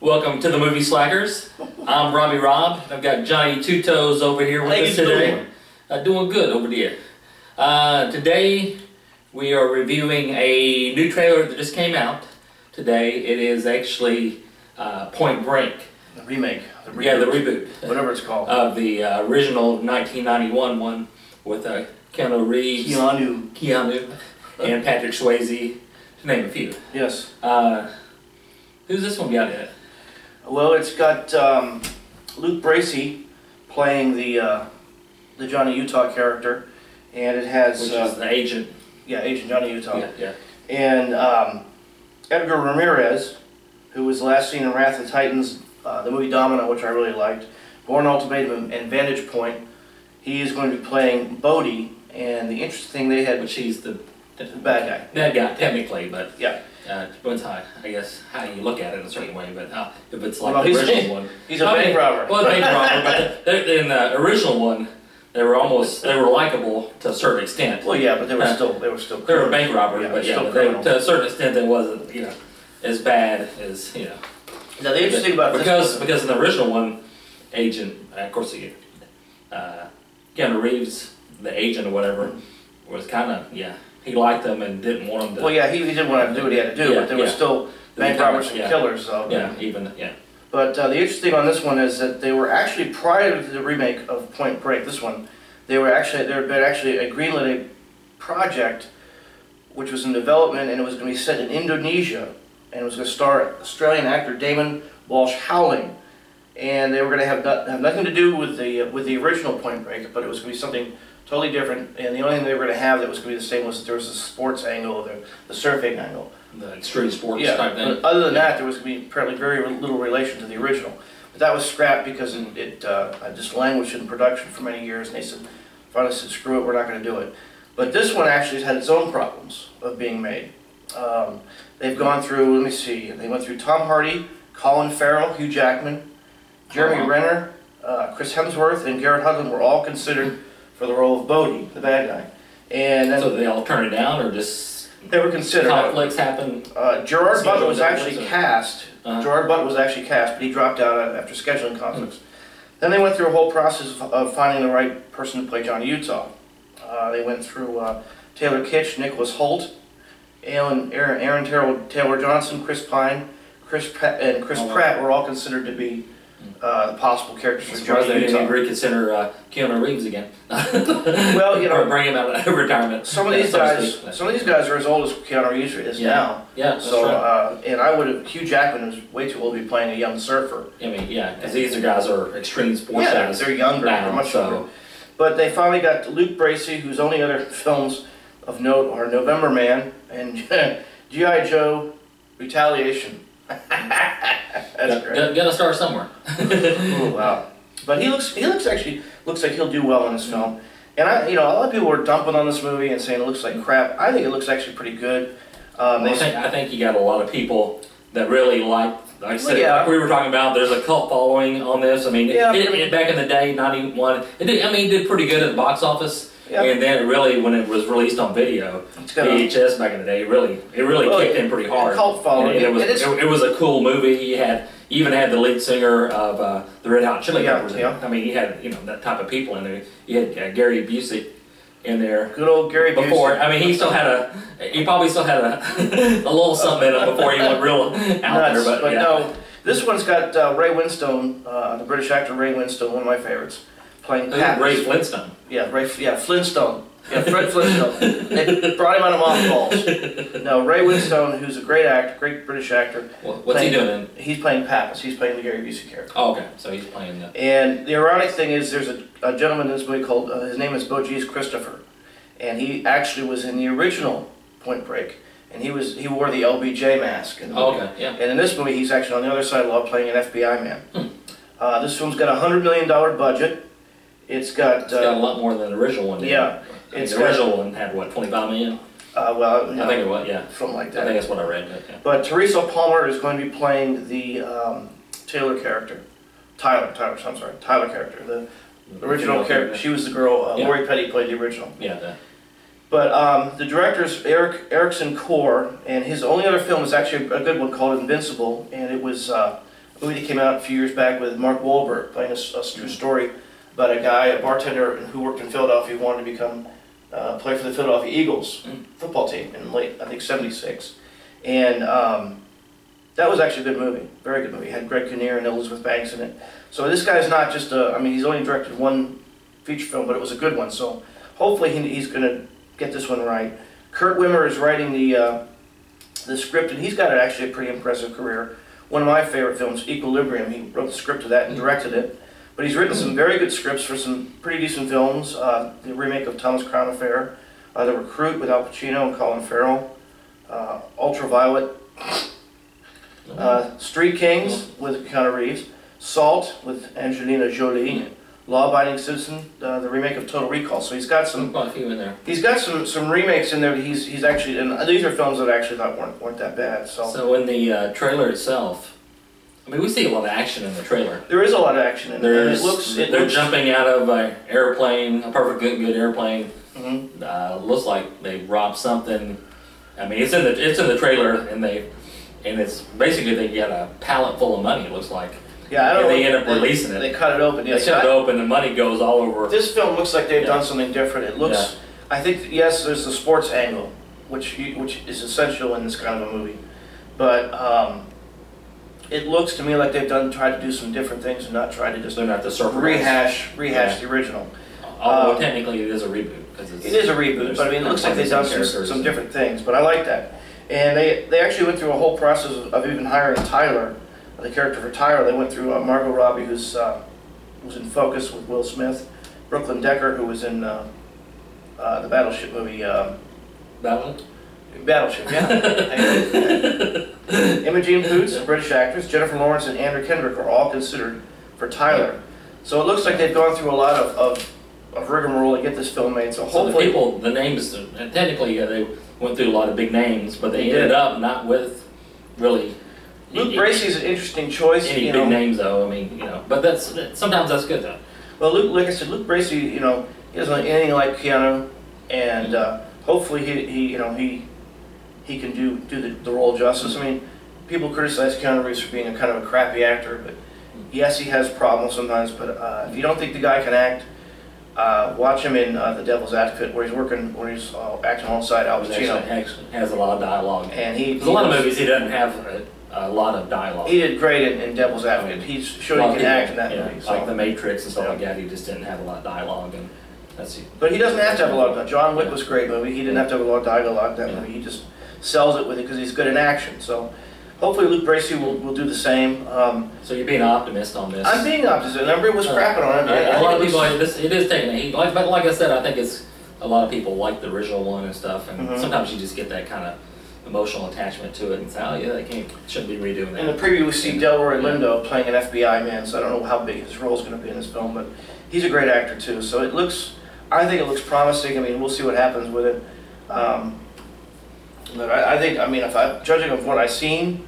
Welcome to the Movie Slackers. I'm Robbie Rob. I've got Johnny Two Toes over here with us today. Doing good over there. Today we are reviewing a new trailer that just came out today. It is actually Point Break. The remake. Yeah, the reboot. Whatever it's called. Of the original 1991 one with Keanu Reeves, Keanu, and Patrick Swayze, to name a few. Yes. Who's this one got in it? Well, it's got Luke Bracey playing the Johnny Utah character, and it has which is the agent. Yeah, Agent Johnny Utah. Yeah. And Édgar Ramírez, who was last seen in Wrath of the Titans, the movie Domino, which I really liked, Bourne Ultimatum, and Vantage Point. He is going to be playing Bodhi, and the interesting thing they had, which he's the bad guy. Bad guy, technically, but yeah. Depends how, I guess, how you look at it in a certain way, but if it's like the original one. He's a bank robber. Well, bank robber, but in the original one, they were likable to a certain extent. Well, yeah, but they were still they were bank robbers, yeah, but to a certain extent, it wasn't, as bad as, Now, the interesting about because in the original one, Agent, of course, Keanu Reeves, the agent or whatever, was kind of, he liked them and didn't want them to... Well, yeah, he didn't want to do what he had to do, but there were still bank robbers and killers. So, But the interesting on this one is that they were actually, prior to the remake of Point Break, this one, there had been actually a greenlit project which was in development, and it was going to be set in Indonesia, and it was going to star Australian actor Damon Walsh Howling, and they were going to have nothing to do with the original Point Break, but it was going to be something totally different, and the only thing they were going to have that was going to be the same was that there was a sports angle, the surfing angle. The extreme sports type thing. But other than that, there was going to be apparently very little relation to the original. But that was scrapped because it just languished in production for many years, and they finally said, screw it, we're not going to do it. But this one actually has had its own problems of being made. They've gone through, let me see, they went through Tom Hardy, Colin Farrell, Hugh Jackman, Jeremy Renner, Chris Hemsworth, and Garrett Hedlund were all considered for the role of Bodhi, the bad guy. And then, so they all turned it down, or just they were considered. Conflicts happened. Gerard Butler was actually cast. Gerard Butler was actually cast, but he dropped out after scheduling conflicts. Then they went through a whole process of finding the right person to play Johnny Utah. They went through Taylor Kitsch, Nicholas Hoult, Aaron Taylor Johnson, Chris Pine, Chris Pratt were all considered to be the possible characters for Johnny Utah. They didn't reconsider Keanu Reeves again. Well, or bring him out of retirement. Some of these guys are as old as Keanu Reeves is now. Yeah, that's so right. And Hugh Jackman is way too old to be playing a young surfer. I mean, because these guys are extreme sports guys. They're younger, they're much younger. But they finally got Luke Bracey, whose only other films of note are November Man and G.I. Joe Retaliation. That's great. Gotta start somewhere. Oh, wow! But he looks like he'll do well in this film. And a lot of people were dumping on this movie and saying it looks like crap. I think it looks actually pretty good. I think you got a lot of people that really like I said, like we were talking about. There's a cult following on this. I mean, back in the day, 91. It did pretty good at the box office. Yep. And then really, when it was released on video, VHS back in the day, it really kicked in pretty hard. Cult following. It was a cool movie. You even had the lead singer of the Red Hot Chili Peppers. I mean, you had that type of people in there. You had Gary Busey in there. Good old Gary Busey. I mean, he probably still had a little something in him before he went real out there. But no, this one's got Ray Winstone, the British actor Ray Winstone, one of my favorites. Playing Ray Flintstone. Flintstone. Yeah, Fred Flintstone. They brought him out of mothballs. No, Ray Winstone, who's a great actor, great British actor. What's he doing? He's playing Pappas. He's playing the Gary Busey character. Oh, okay. So he's playing that. And the ironic thing is, there's a gentleman in this movie called, his name is Bogeys Christopher, and he actually was in the original Point Break, and he wore the LBJ mask in the movie. Okay, yeah. And in this movie, he's actually on the other side of the law playing an FBI man. This film's got a $100 million budget. It's got a lot more than the original one did. Yeah. The original one had, what, 25 million? Well, I think it was, something like that. I think that's what I read. But Teresa Palmer is going to be playing the Tyler character. I'm sorry, Tyler character. The original character. She was the girl. Lori Petty played the original. Yeah. But the director is Erickson Core, and his only other film is actually a good one called Invincible, and it was movie that came out a few years back with Mark Wahlberg playing a true story about a guy, a bartender who worked in Philadelphia, who wanted to become play for the Philadelphia Eagles football team in late, I think, '76. And that was actually a good movie, very good movie. It had Greg Kinnear and Elizabeth Banks in it. So this guy's not just I mean, he's only directed one feature film, but it was a good one. So hopefully he's going to get this one right. Kurt Wimmer is writing the script, and he's got actually a pretty impressive career. One of my favorite films, Equilibrium, he wrote the script of that and directed it. But he's written some very good scripts for some pretty decent films. The remake of Thomas Crown Affair, The Recruit with Al Pacino and Colin Farrell, Ultraviolet, Street Kings with Keanu Reeves, Salt with Angelina Jolie, Law Abiding Citizen, the remake of Total Recall. So he's got some. Quite a few in there. He's got some remakes in there that he's actually, and these are films that I actually thought weren't that bad. So in the trailer itself, I mean, we see a lot of action in the trailer. There is a lot of action in there. They're jumping out of an airplane, a perfect good airplane. Looks like they robbed something. I mean, it's in the trailer, and it's basically they get a pallet full of money. It looks like. Yeah, I don't know. They end up releasing it. They cut it open. They cut it open, and money goes all over. This film looks like they've done something different. It looks. I think yes, there's the sports angle, which is essential in this kind of a movie, but. It looks to me like they've tried to do some different things and not try to just rehash the original. Although technically it is a reboot. It is a reboot, but I mean it looks like they've done some different things, but I like that. And they actually went through a whole process of even hiring Tyler, the character for Tyler. They went through Margot Robbie, who's in Focus with Will Smith, Brooklyn Decker, who was in the Battleship movie. Battleship, yeah. Imogen Poots, a British actress, Jennifer Lawrence, and Andrew Kendrick are all considered for Tyler. So it looks like they've gone through a lot of rigmarole to get this film made. So hopefully, the names, technically, they went through a lot of big names, but they ended up not with really. Luke Bracey is an interesting choice. Any big names, though. I mean, but sometimes that's good, though. Well, like I said, Luke Bracey, he doesn't look anything like Keanu, and hopefully he can do the role justice. I mean, people criticize Keanu Reeves for being a kind of a crappy actor, but yes, he has problems sometimes. But if you don't think the guy can act, watch him in The Devil's Advocate, where he's acting alongside Al Pacino. Actually has a lot of dialogue. And there's a lot of movies he doesn't have a lot of dialogue. He did great in Devil's Advocate. He showed he can act in that movie. Like The Matrix and stuff like that. He just didn't have a lot of dialogue, and But he doesn't have to have a lot of dialogue. John Wick was a great movie. He didn't have to have a lot of dialogue in that movie. He just sells it with it because he's good in action. So hopefully Luke Bracey will do the same. So you're being an optimist on this? I'm being optimistic. Everybody was crapping on it. A lot of people, it is taking a heat. But like I said, I think it's a lot of people like the original one and stuff, and sometimes you just get that kind of emotional attachment to it and say, oh yeah, they shouldn't be redoing that. In the preview we see Delroy Lindo playing an FBI man, so I don't know how big his role is going to be in this film, but he's a great actor too. So I think it looks promising. I mean, we'll see what happens with it. But I think, if I'm judging of what I've seen,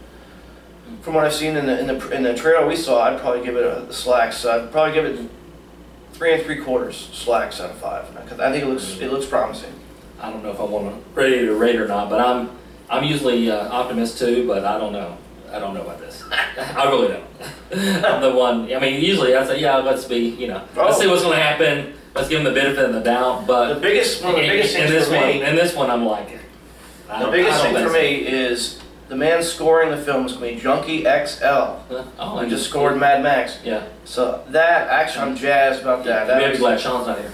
from what I've seen in the trailer we saw, I'd probably give it a slacks. I'd probably give it 3 3/4 slacks out of 5. Because I think it looks promising. I don't know if I want to rate or not, but I'm usually optimist too. But I don't know. I don't know about this. I really don't. I'm the one. I mean, usually I say, yeah, let's be, let's see what's going to happen. Let's give them the benefit of the doubt. But one of the biggest things for me, in this one, I'm like. The biggest thing for me is the man scoring the film is going to be Junkie XL. He just scored Mad Max. Yeah. So I'm jazzed about that. Maybe glad Sean's not here.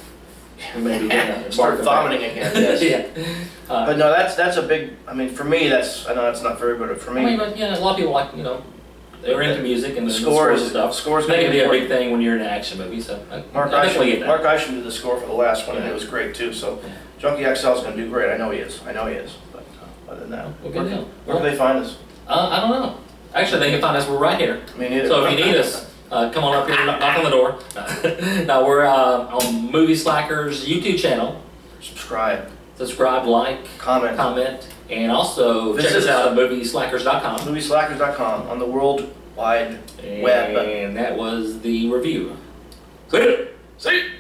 Maybe start vomiting again. Yes. Yeah. But no, that's a big. I mean, for me, I know that's not very good for me. I mean, but a lot of people like they're into music and the scores and stuff. Scores can be a big thing when you're in an action movie. So Mark Isham did the score for the last one, and it was great too. So Junkie XL is going to do great. I know he is. But other than that, where can they find us? I don't know. Actually, they can find us. We're right here. Me neither. So if you need us, come on up here, knock on the door. Now we're on Movie Slackers YouTube channel. Subscribe, like, comment, and also check us out at movieslackers.com. Movieslackers.com on the World Wide Web. And that was the review. See you.